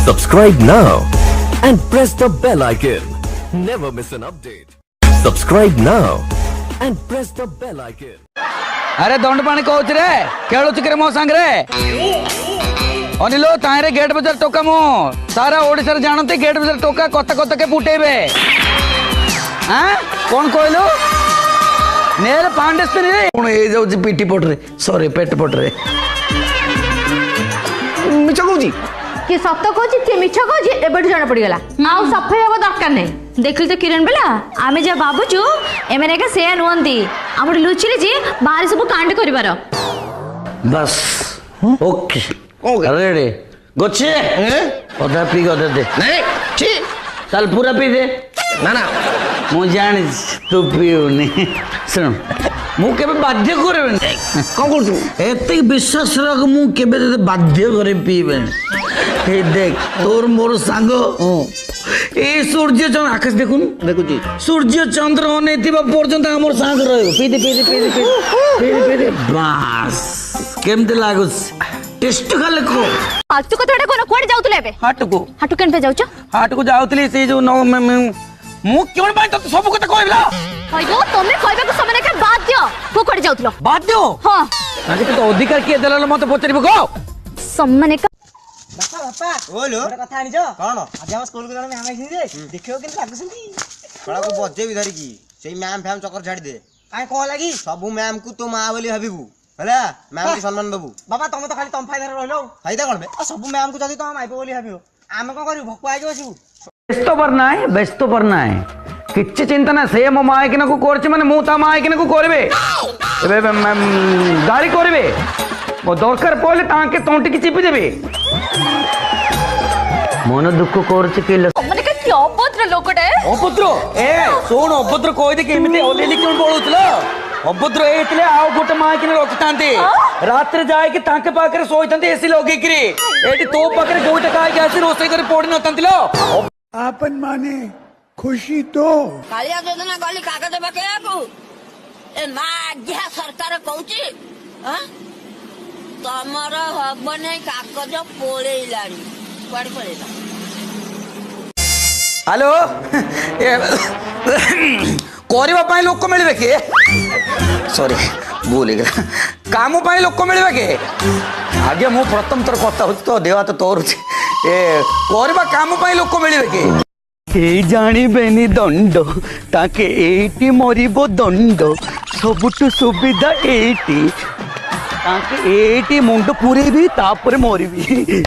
Subscribe now and press the bell icon. Never miss an update. Subscribe now and press the bell icon. अरे दंड पानी कहूच रे खेलुच के मो सांगरे अनिलो तारे गेट बजार टोका मो सारा ओडिसा रे जानते गेट बजार टोका कत कत के फुटेबे हां कोन कहलो नेर पांडेस्ती रे कोन ए जाउ पीटी पट रे सॉरी पेट पट रे मिछ कहूची कि सत कहूँ कि मिछ कहूँ एबे जाना पड़गला आउ सफाई हवा दरकार नहीं देखिल तो किरण बेला आमे जे बाबुचु एमने के से नुहंती हमर लुचिले जी बाहर सब कांड करिवार बस ओके रेडी गोचे ओदा पी गदे दे नहीं ठीक चल पूरा पी दे ना ना मु जानी तू पीउनी सुन मु केबे बाध्य करबे कौन कर तू एते विश्वास रख मु केबे बाध्य करे पीबे हे देख तोर मोर सांग ए सूर्य चंद्र आकाश देखुन देखुची सूर्य चंद्र अनेतिबा पर्यंत हमर सांग रहयो पी दे बस केमते लागुस टेस्ट खाले को आज तू कतडे कोन कोड जाउतले बे हाटू केन पे जाउछ हाट को जाउतली से जो नो मु केवल बाय तो सब कथा कहला कहियो तमे कहबे को समय के बाध्य तू कोड जाउतलो बाध्य हां आगे तो अधिकार किए देला मते पचरिबो गो सम्माने का बापा बोलो गोटे कथा आनिछ कौन आज हम स्कूल को जण मैम आइछिन जे देखियो केन लागुसंती खड़ा को बजे भी धरी की सेई मैम फैम चक्कर छाड़ दे काई को लागी सबु मैम को तो मां बोली भाबिबू हला मैम के सम्मान देबू बाबा तुम तो खाली तुम फायदा रहलो फायदा कोन बे सब मैम को जदी तुम आइबो बोली भाबियो आमे को करियो भक्को आगे बसिबू व्यस्त परना है किछि चिंता ना से मो मायकिना को करछि माने मु ता मायकिना को करबे एबे गाली करबे मो दरकार पड़ले ताके तंटी की चिपि देबे मन दुख करछि के सम्माने का कि अभद्र लोकटे अभद्र ए सुन अभद्र कहि दे केमिते ओलेली क्यों बोलुतला अभद्र एतले आउ गोटे मायकिना रखतांते रात्रि जाय के ताके पाकरे सोइतंते एसी लगे किरे एटी तो पाकरे गोटे काय के आसी रोसई करे पड़ी नतंतिलो आपन माने खुशी तो कालिया योजना गली कागज बकेयाकू ए माग्या सरकार कहूची तमर हब नहीं कागज पोड़ेलानी कुआड़े पड़ेला हेलो करबा पाई लोक मिलबे के सॉरी भूल गया काम पाई लोक मिलबे के आगे मु प्रथम थर कथा हो तो देवा तो तोर ए करबा काम पाई लोक मिलबे के के जानिबेनी दंड ताके एटी मरिबो दंड सबुटु सुविधा एटी ताके एटी मुंड पुरेबी तापर मरिबी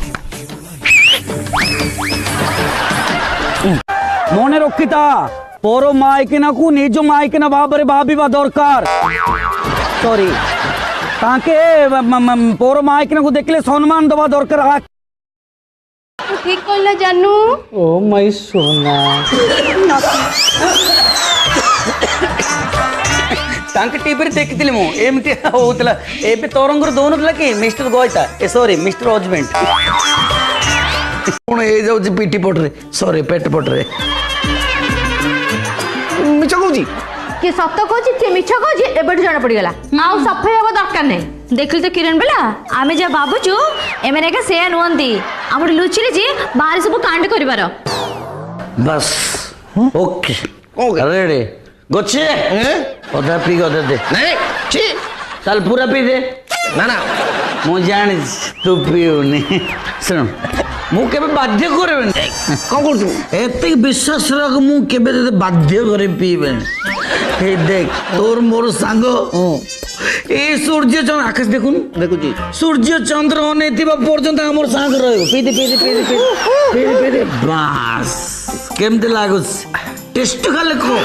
मने रखिता पर मायकिना को निज मायकिना भाबरे भाबिबा दरकार सॉरी ताके पर मायकिना को देखले सम्मान दबा दरकार ठीक कहला जानू ओ माय सोना तांके टीवी रे देखितिले मो एमती होतला एबे तोरंगर दोनला कि मिस्टर गोयता ए सॉरी मिस्टर हजबैंड कोन ए जाउ पीटी पट रे सॉरी पेट पट रे मिछ कहूची कि सत कहूँ कि मिछ कहूँ एबे जाना पड़गला आउ सफाई हवा दरकार नहीं देखिल तो किरण बेला आमे जे बाबुचु एमने के से नुहंती हमर लुचिले जी बाहर सब कांड करिवार बस ओके रेडी गोचे ओदा पी गदे दे नहीं ठीक चल पूरा पी दे ना ना मु जानी तू पीउनी सुन मु केबे बाध्य करबे कौन कर तू एते विश्वास रख मु केबे बाध्य करे पीबे हे देख तोर मोर सांग ए सूर्य चंद्र आकाश देखुन देखुची सूर्य चंद्र अनेतिबा पर्यंत हमर सांग रहयो पी दे बस केमते लागुस टेस्ट खाले को